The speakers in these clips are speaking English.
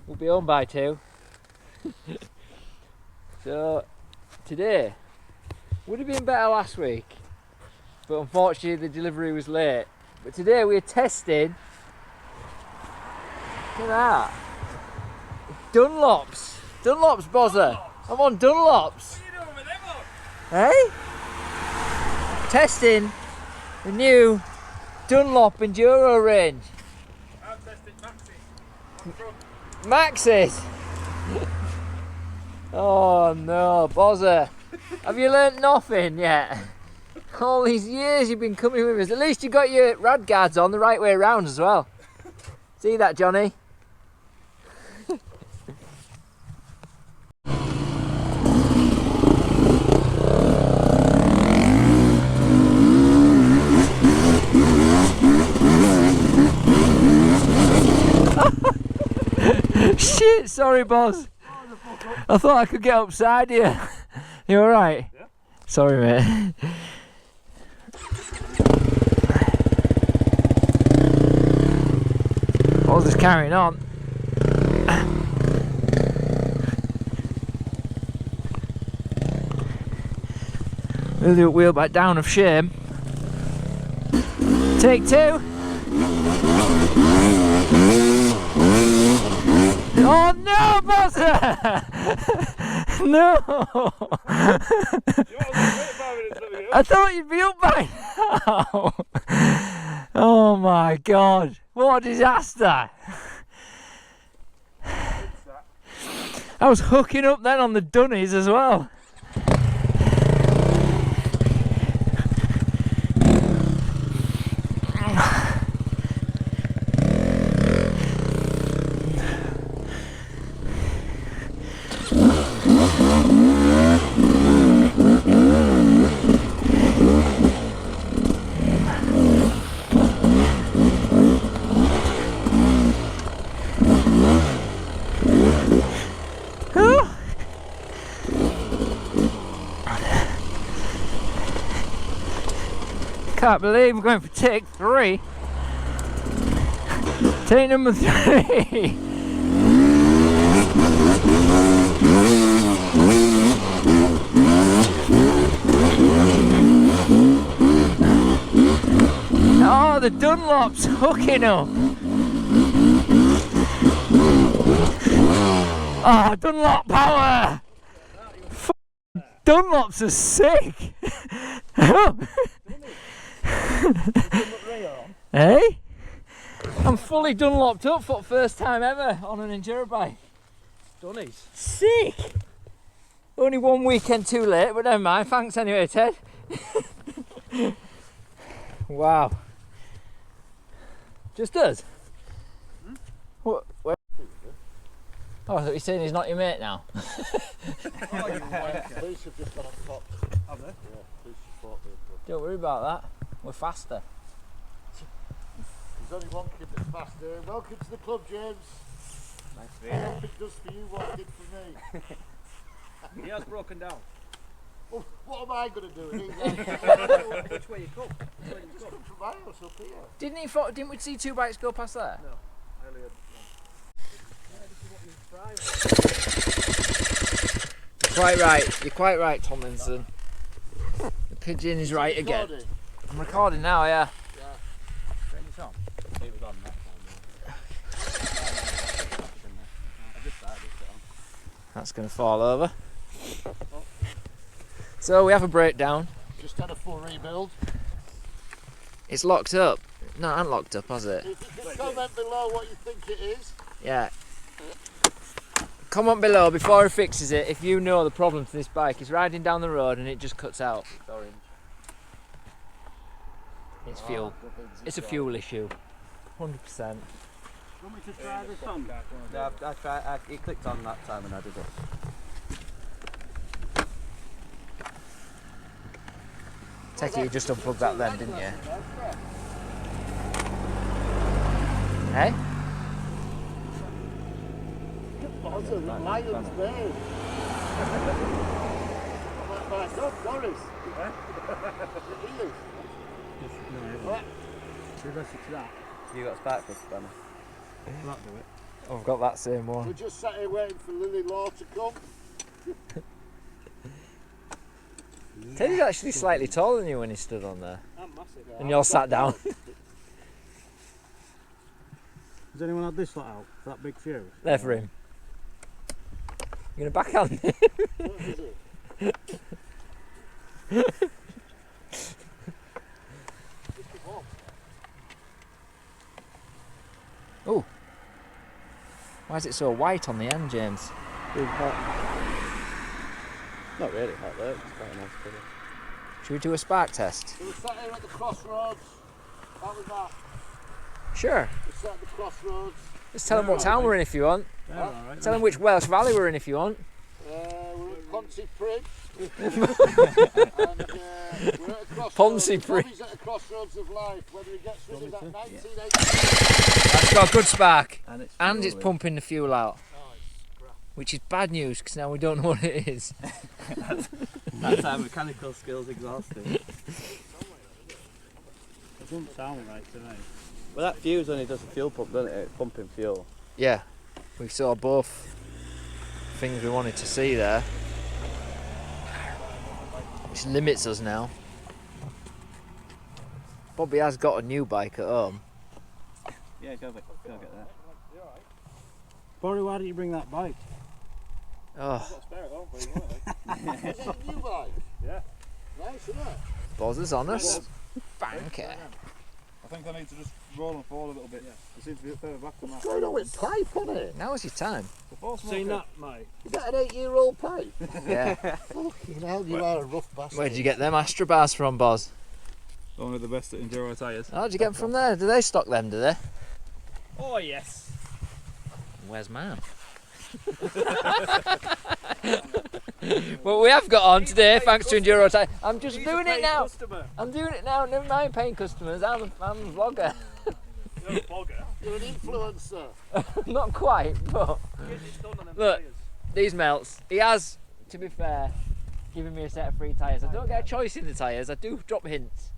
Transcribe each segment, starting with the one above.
We'll be home by 2. So today would have been better last week, but unfortunately the delivery was late. But today we're testing. Look at that. Dunlops, Bozza. I'm on Dunlops. What are you doing with them up? Hey? Testing the new Dunlop enduro range. I've tested Maxi. Max's. Oh no, Bozza. Have you learnt nothing yet? All these years you've been coming with us. At least you got your rad guards on the right way around as well. See that, Johnny? Shit, sorry boss. I thought I could get upside you. You alright? Yeah. Sorry mate. I was just carrying on. We'll do a wheel back down of shame. Take 2. Oh no, Bozza! No! I thought you'd be up by now. Oh my god, what a disaster! I was hooking up then on the dunnies as well. Can't believe we're going for take 3. Take number 3. Oh, the Dunlop's hooking up. Oh, Dunlop power. Dunlops are sick. Hey? I'm fully Dunlopped up for the first time ever on an enduro bike. Dunnies. Sick! Only 1 weekend too late, but never mind. Thanks anyway, Ted. Wow. Just us? Hmm? What? Where? Oh, I thought you were saying he's not your mate now. Oh, you wanker. Police have just gone on top. Have they? Yeah, police support people. Don't worry about that. We're faster. There's only one kid that's faster. Welcome to the club, James. Nice to I hope it does for you what it did for me. He has broken down. Well, what am I going to do? Which way you come? Just come from my house up here. Didn't we see 2 bikes go past there? No. I only had You're quite right. You're quite right, Tomlinson. The pigeon is right again. Recording? I'm recording now, yeah. Turn this on. It was on that time. I just started it on. That's going to fall over. So we have a breakdown. Just had a full rebuild. It's locked up. No, it ain't locked up, has it? If you can comment below what you think it is. Yeah. Comment below before he fixes it if you know the problem to this bike. He's riding down the road and it just cuts out. It's orange. It's fuel. It's a fuel issue. 100%. Want me to try this on? No, I tried. It clicked on that time and I did it. Take it, you just unplugged that then, didn't you? Hey? Also, the lion's mane. My dog, Doris. It is. What? You got a spark plug spanner? That'll do it. I've got that same We're one. just sat here waiting for Lily Law to come. Teddy's actually slightly taller than you when he stood on there. I'm massive. And you're sat down. Has anyone had this lot out? That big fuse? There for him. You're going to backhand him? What is it? Oh. Why is it so white on the end, James? Too hot. Not really hot though, it's quite a nice colour. Should we do a spark test? So we're sat here at the crossroads. How was that? Sure. We're sat at the crossroads. Just tell them what town we're in if you want. They're alright. Tell them which Welsh Valley we're in if you want. We're at Ponty Bridge. and we're at a crossroads. Ponty Bridge. Bobby's at a crossroads of life. Whether he gets rid of that 1980. That's got a good spark. And It's pumping the fuel out. Which is bad news because now we don't know what it is. That's our mechanical skills exhausted. It doesn't sound right tonight. Well, that fuse only does the fuel pump, doesn't it? It's pumping fuel. Yeah, we saw both things we wanted to see there. Which limits us now. Bobby has got a new bike at home. Yeah, go get that. Borry, why didn't you bring that bike? Oh, I've got a spare at home for you, Is that a new bike? Yeah. Nice, isn't it? Bozzers on us. Banker. I think I need to just roll and fall a little bit. Yeah. It seems to be a bit further back than that. What's going on with pipe on it? Now's your time. Seen that, mate? Is that an 8-year-old pipe? Yeah. Fucking hell, you are a rough bastard. Where'd you get them Astra bars from, Boz? Only the best at enduro tyres. How'd you get them from there? Do they stock them, do they? Oh, yes. Where's mine? Well, we have got on today thanks to Enduro Time. I'm just doing it now. I'm doing it now. Never mind paying customers. I'm a vlogger. You're a blogger. You're an influencer. Not quite, but look, these melts. He has, to be fair, given me a set of free tyres. I don't get a choice in the tyres. I do drop hints.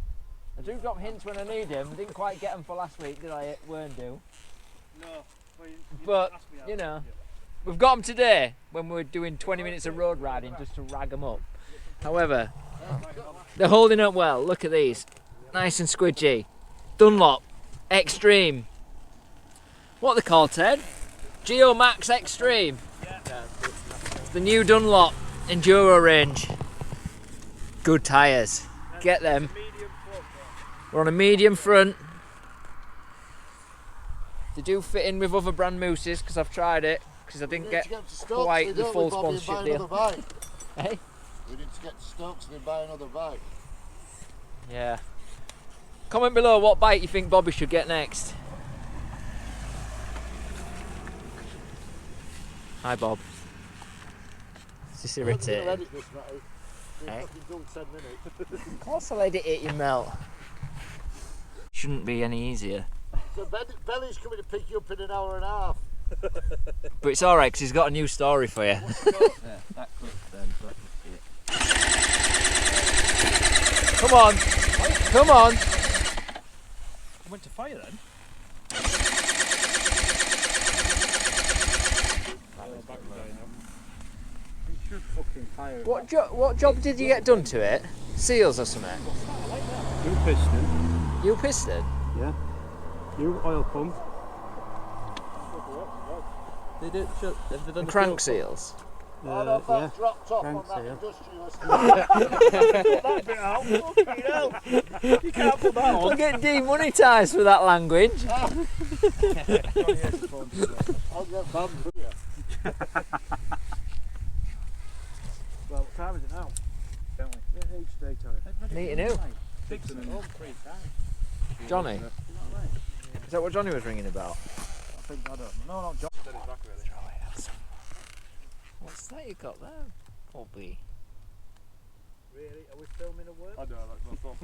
I do drop hints when I need them. Didn't quite get them for last week, did I? Weren't due. No. But you know. We've got them today when we're doing 20 minutes of road riding just to rag them up. However, they're holding up well. Look at these. Nice and squidgy. Dunlop Extreme. What are they called, Ted? Geo Max Extreme. It's the new Dunlop Enduro range. Good tyres. Get them. We're on a medium front. They do fit in with other brand mooses because I've tried it. Because I didn't get quite the full sponsorship deal. Hey? We need to get to Stokes and buy another bike. Yeah. Comment below what bike you think Bobby should get next. Hi Bob. It's just irritating. Edit this, Matty. Hey? Fucking done 10 minutes. Of course I'll edit it, you melt. Shouldn't be any easier. So Belly's coming to pick you up in an hour and a half. But it's alright because he's got a new story for you. Yeah, that clicks then, so I can see it. Come on. Come on. I went to fire then. What job did you get done to it? Seals or something? You piston. You piston? Yeah. You oil pump. They do, have they done And the crank fuel seals? Oh, no, that yeah. dropped off Crank on that seal. industrialist. that bit out? Fucking hell. You can't put that We'll get demonetised for that language. I'll get banned for you. Well, what time is it now? Don't we? Yeah, each day, Terry. Neat and who? Dixon and all 3 times. Johnny? Is that what Johnny was ringing about? I think, I don't know. No, not John. What's that you got there, Bobby? Really? Are we filming a word? I don't know, that's my phone.